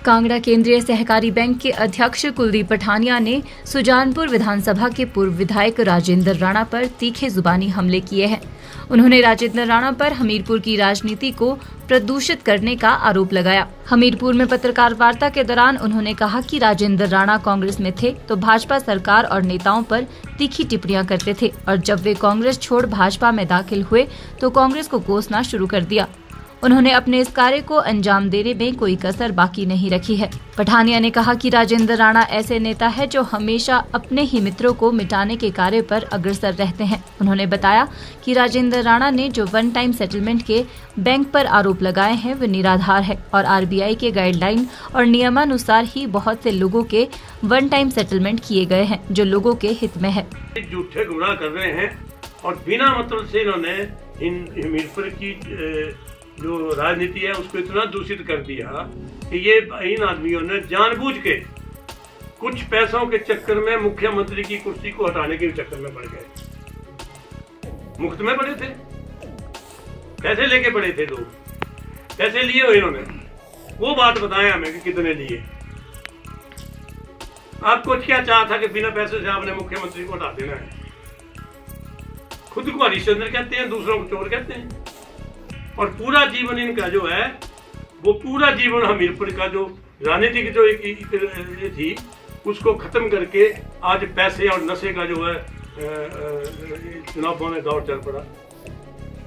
कांगड़ा केंद्रीय सहकारी बैंक के अध्यक्ष कुलदीप पठानिया ने सुजानपुर विधानसभा के पूर्व विधायक राजेंद्र राणा पर तीखे जुबानी हमले किए हैं। उन्होंने राजेंद्र राणा पर हमीरपुर की राजनीति को प्रदूषित करने का आरोप लगाया। हमीरपुर में पत्रकार वार्ता के दौरान उन्होंने कहा कि राजेंद्र राणा कांग्रेस में थे तो भाजपा सरकार और नेताओं पर तीखी टिप्पणियां करते थे और जब वे कांग्रेस छोड़ भाजपा में दाखिल हुए तो कांग्रेस को कोसना शुरू कर दिया। उन्होंने अपने इस कार्य को अंजाम देने में कोई कसर बाकी नहीं रखी है। पठानिया ने कहा कि राजेंद्र राणा ऐसे नेता है जो हमेशा अपने ही मित्रों को मिटाने के कार्य पर अग्रसर रहते हैं। उन्होंने बताया कि राजेंद्र राणा ने जो वन टाइम सेटलमेंट के बैंक पर आरोप लगाए हैं वे निराधार है और आरबीआई के गाइडलाइन और नियमानुसार ही बहुत से लोगों के वन टाइम सेटलमेंट किए गए हैं जो लोगों के हित में है। झूठे गुमराह कर रहे हैं और बिना मतलब से इन्होंने हमीरपुर की जो राजनीति है उसको इतना दूषित कर दिया कि ये इन आदमियों ने जानबूझ के कुछ पैसों के चक्कर में मुख्यमंत्री की कुर्सी को हटाने के चक्कर में पड़ गए। मुफ्त में पड़े थे, पैसे लेके पड़े थे लोग, पैसे लिए हो इन्होंने, वो बात बताएं हमें कि कितने लिए। आपको क्या चाह था कि बिना पैसे से आपने मुख्यमंत्री को हटा देना है? खुद को हरिश्चंद्र कहते हैं, दूसरों को चोर कहते हैं और पूरा जीवन इनका जो है वो पूरा जीवन हमीरपुर का जो राजनीतिक जो एक थी उसको खत्म करके आज पैसे और नशे का जो है चुनावों में दौर चल पड़ा।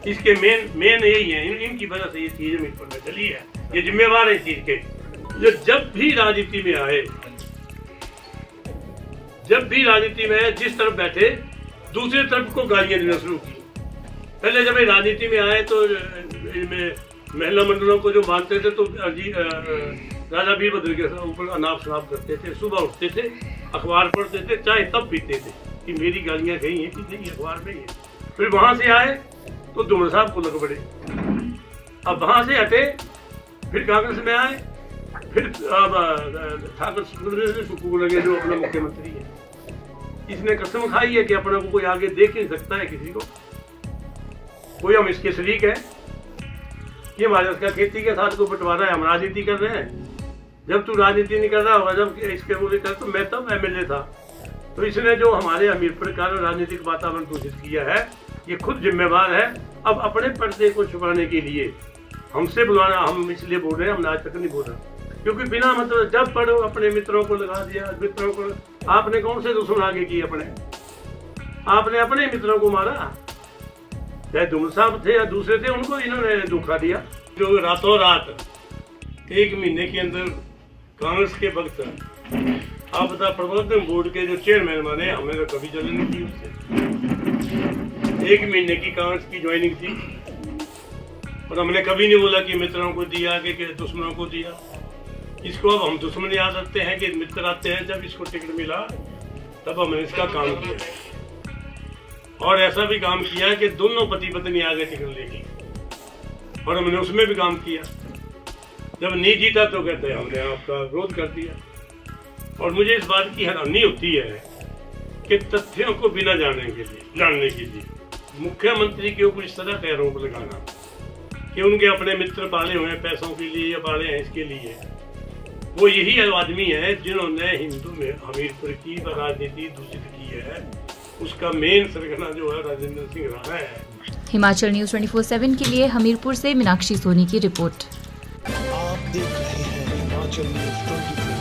इसके मेन यही है, इनकी वजह से ये चीज हमीरपुर में चली है। ये जिम्मेवार है इस चीज के। जब भी राजनीति में आए, जब भी राजनीति में जिस तरफ बैठे दूसरी तरफ को गालियां देना शुरू की। पहले जब ये राजनीति में आए तो महिला मंडलों को जो मानते थे तो राजा वीरभद्र के ऊपर अनाप शनाप करते थे। सुबह उठते थे, अखबार पढ़ते थे, चाय तब पीते थे कि मेरी गालियां गई हैं कि नहीं, अखबार में ही है। फिर वहां से आए तो धूमर साहब को लग पड़े। अब वहां से हटे, फिर कांग्रेस में आए, फिर ठाकुर सुक्खू को लगे जो अपना मुख्यमंत्री है। इसने कसम खाई है कि अपने को कोई आगे देख नहीं सकता है किसी को, कोई हम इसके शरीक है। ये हमारे उसका खेती के साथ को बंटवारा है, हम राजनीति कर रहे हैं। जब तू राजनीति नहीं कर रहा होगा, जब इसके बोले कर, तो मैं तब एमएलए था। तो इसने जो हमारे हमीरपुर का राजनीतिक वातावरण दूषित किया है ये खुद जिम्मेवार है। अब अपने पर्दे को छुपाने के लिए हमसे बुलाना, हम इसलिए बोल रहे हैं, हमने आज तक नहीं बोला क्योंकि बिना मतलब जब पढ़ो अपने मित्रों को लगा दिया। मित्रों को आपने कौन से दुश्मन आगे किए? आपने अपने मित्रों को मारा, चाहे धूमर साहब थे या दूसरे थे, उनको इन्होंने धोखा दिया। जो रातों रात 1 महीने के अंदर कांग्रेस के वक्त आपदा प्रबंधन बोर्ड के जो चेयरमैन बने, हमने तो कभी चले नहीं की उससे। 1 महीने की कांग्रेस की ज्वाइनिंग थी और हमने कभी नहीं बोला कि मित्रों को दिया कि दुश्मनों को दिया। इसको अब हम दुश्मन याद रखते हैं कि मित्र आते हैं। जब इसको टिकट मिला तब हमने इसका काम किया और ऐसा भी काम किया कि दोनों पति पत्नी आगे टिकट लेके, और हमने उसमें भी काम किया। जब नहीं जीता तो कहते हैं हमने आपका विरोध कर दिया। और मुझे इस बात की हैरानी होती है कि तथ्यों को बिना जानने के लिए मुख्यमंत्री के ऊपर इस तरह का आरोप लगाना कि उनके अपने मित्र पाले हुए हैं पैसों के लिए या पाले हैं इसके लिए। वो यही आदमी है जिन्होंने हिंदू में हमीरपुर की राजनीति दूषित की है। उसका मेन सरगना जो है राजेंद्र सिंह राणा है। हिमाचल न्यूज़ 24/7 के लिए हमीरपुर से मीनाक्षी सोनी की रिपोर्ट। आप देख रहे हैं हिमाचल न्यूज़ 24।